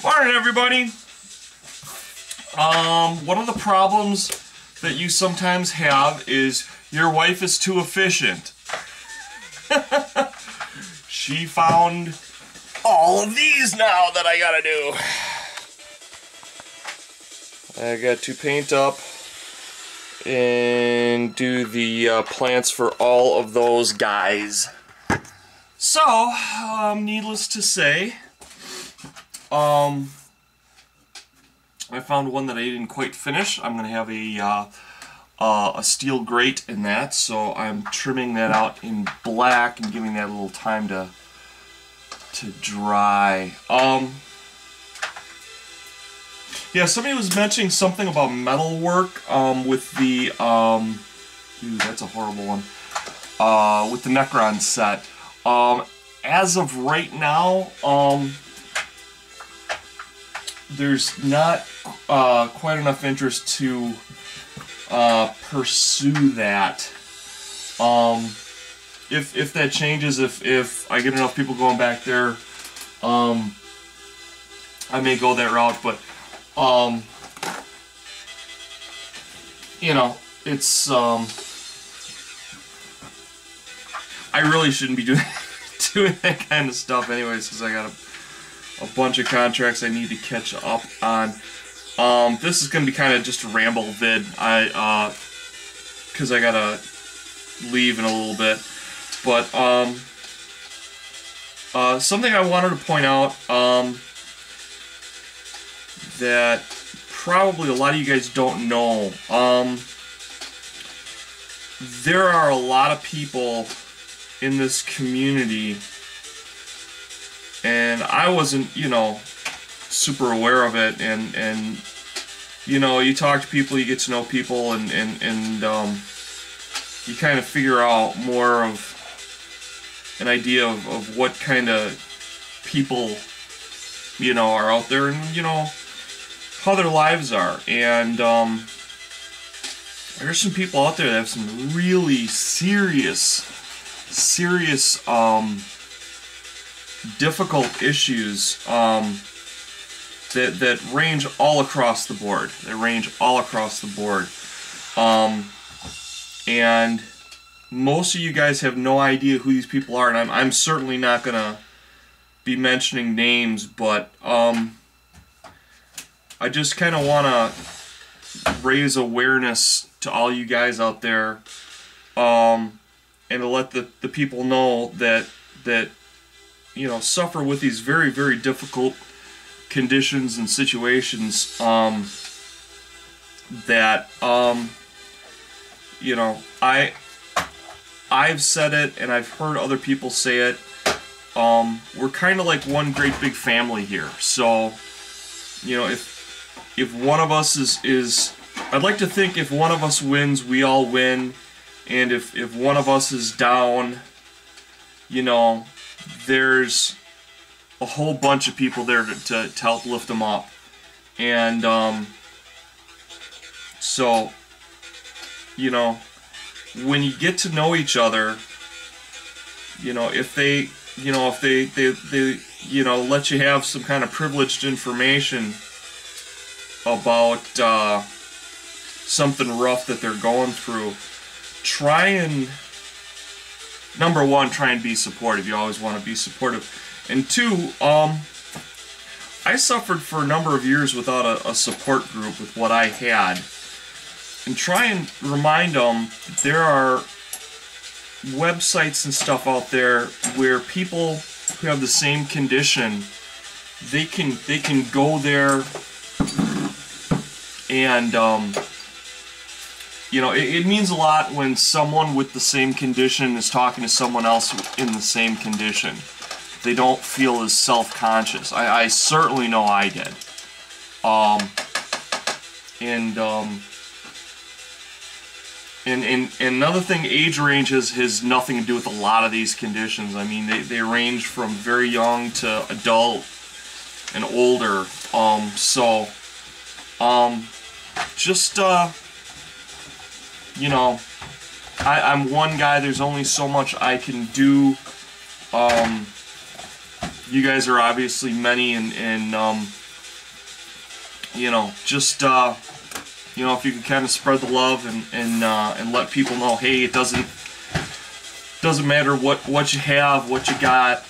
Morning, everybody. One of the problems that you sometimes have is your wife is too efficient. She found all of these now that I gotta do. I got to paint up and do the plants for all of those guys. So, needless to say, I found one that I didn't quite finish. I'm going to have a steel grate in that, so I'm trimming that out in black and giving that a little time to dry. Yeah, somebody was mentioning something about metal work with the ooh, that's a horrible one. With the Necron set. As of right now, there's not quite enough interest to pursue that. If that changes, if I get enough people going back there, I may go that route. But you know, it's I really shouldn't be doing that kind of stuff anyways, because I got a bunch of contracts I need to catch up on. This is going to be kind of just a ramble vid, because I gotta leave in a little bit. But something I wanted to point out that probably a lot of you guys don't know. There are a lot of people in this community, and I wasn't, you know, super aware of it, and you know, you talk to people, you get to know people, and you kind of figure out more of an idea of what kind of people, you know, are out there, and you know, how their lives are. And there's some people out there that have some really serious difficult issues that range all across the board. And most of you guys have no idea who these people are, and I'm certainly not gonna be mentioning names, but I just kind of want to raise awareness to all you guys out there, and to let the people know that you know, suffer with these very, very difficult conditions and situations, that you know, I've said it and I've heard other people say it. We're kind of like one great big family here. So, you know, if one of us is I'd like to think if one of us wins, we all win. And if one of us is down, you know, there's a whole bunch of people there to help lift them up. And so, you know, when you get to know each other, you know, if they you know let you have some kind of privileged information about something rough that they're going through, try and, number one, try and be supportive. You always want to be supportive. And two, I suffered for a number of years without a support group with what I had. And try and remind them that there are websites and stuff out there where people who have the same condition, they can go there and you know, it means a lot when someone with the same condition is talking to someone else in the same condition. They don't feel as self-conscious. I certainly know I did. And another thing, age range has nothing to do with a lot of these conditions. I mean, they range from very young to adult and older. Just you know, I'm one guy. There's only so much I can do. You guys are obviously many, and you know, just you know, if you could kind of spread the love and let people know, hey, it doesn't matter what you have, what you got.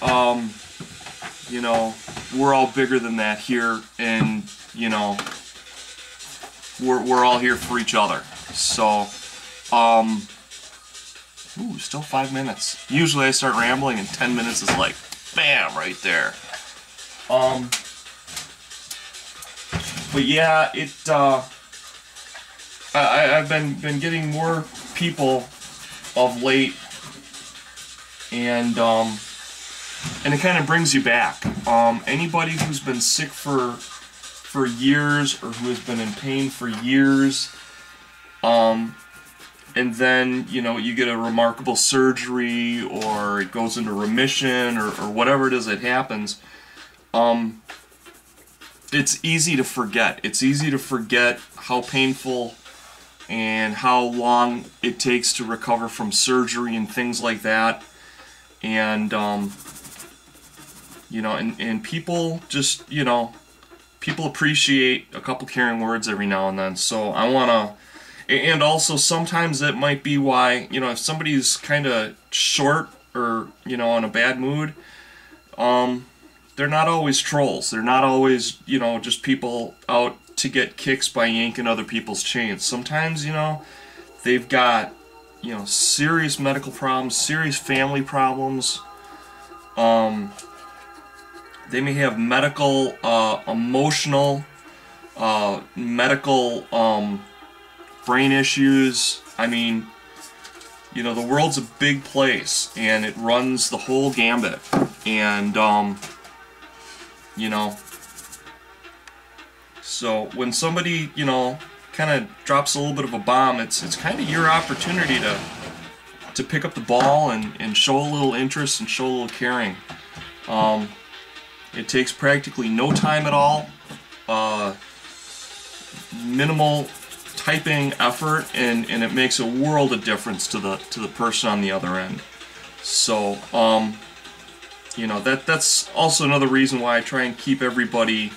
You know, we're all bigger than that here, and you know, we're all here for each other. So, ooh, still 5 minutes. Usually I start rambling, and 10 minutes is like, bam, right there. But yeah, I've been getting more people of late, and it kind of brings you back. Anybody who's been sick for years, or who has been in pain for years, and then, you know, you get a remarkable surgery, or it goes into remission, or whatever it is that happens, it's easy to forget. It's easy to forget how painful and how long it takes to recover from surgery and things like that. And, you know, and people just, you know, people appreciate a couple caring words every now and then. So I want to, and also sometimes it might be why, you know, if somebody's kind of short, or, you know, in a bad mood, they're not always trolls. They're not always, you know, just people out to get kicks by yanking other people's chains. Sometimes, you know, they've got, you know, serious medical problems, serious family problems. They may have medical, emotional, medical, brain issues. I mean, you know, the world's a big place, and it runs the whole gambit. And, you know, so when somebody, you know, kind of drops a little bit of a bomb, it's kind of your opportunity to pick up the ball and show a little interest and show a little caring. It takes practically no time at all, minimal typing effort, and it makes a world of difference to the person on the other end. So, you know, that's also another reason why I try and keep everybody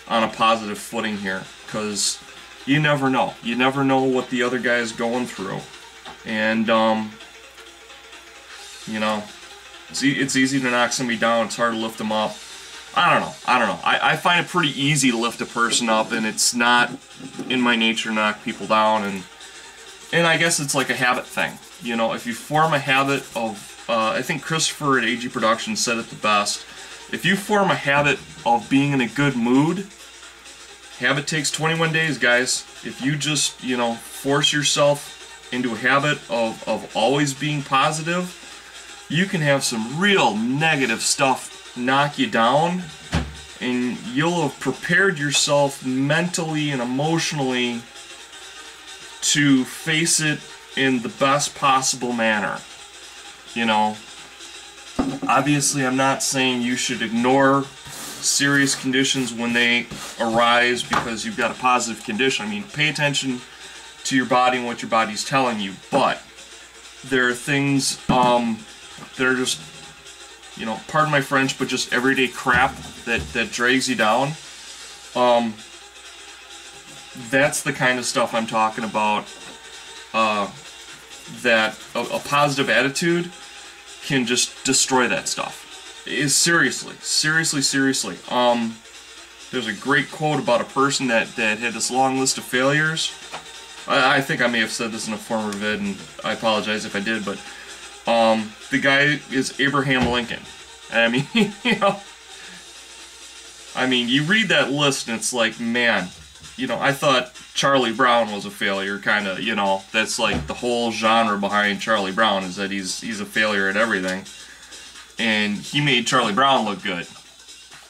on a positive footing here, because you never know. You never know what the other guy is going through. And, you know, it's easy to knock somebody down, it's hard to lift them up. I don't know. I find it pretty easy to lift a person up, and it's not in my nature to knock people down, and I guess it's like a habit thing. You know, if you form a habit of, I think Christopher at AG Productions said it the best, if you form a habit of being in a good mood, habit takes 21 days, guys. If you just, you know, force yourself into a habit of always being positive, you can have some real negative stuff knock you down, and you'll have prepared yourself mentally and emotionally to face it in the best possible manner. You know, obviously I'm not saying you should ignore serious conditions when they arise because you've got a positive condition. I mean, pay attention to your body and what your body's telling you, but there are things that are just, you know, pardon my French, but just everyday crap that drags you down. That's the kind of stuff I'm talking about, that a positive attitude can just destroy that stuff. Seriously. There's a great quote about a person that had this long list of failures. I think I may have said this in a former vid, and I apologize if I did, but the guy is Abraham Lincoln. I mean, you know, I mean, you read that list and it's like, man, you know, I thought Charlie Brown was a failure, kind of, you know, that's like the whole genre behind Charlie Brown, is that he's a failure at everything. And he made Charlie Brown look good.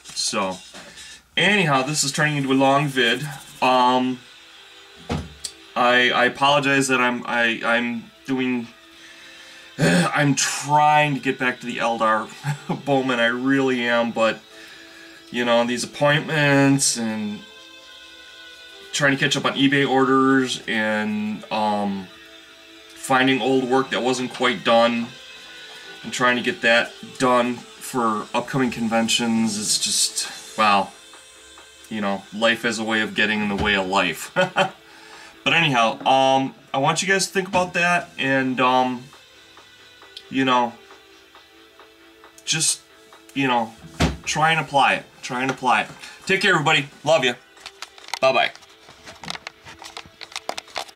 So, anyhow, this is turning into a long vid. I apologize that I'm trying to get back to the Eldar Bowman, I really am, but, you know, these appointments and trying to catch up on eBay orders and finding old work that wasn't quite done and trying to get that done for upcoming conventions is just, wow. you know, life has a way of getting in the way of life. But anyhow, I want you guys to think about that, and you know, just, you know, try and apply it. Try and apply it. Take care, everybody. Love you. Bye-bye.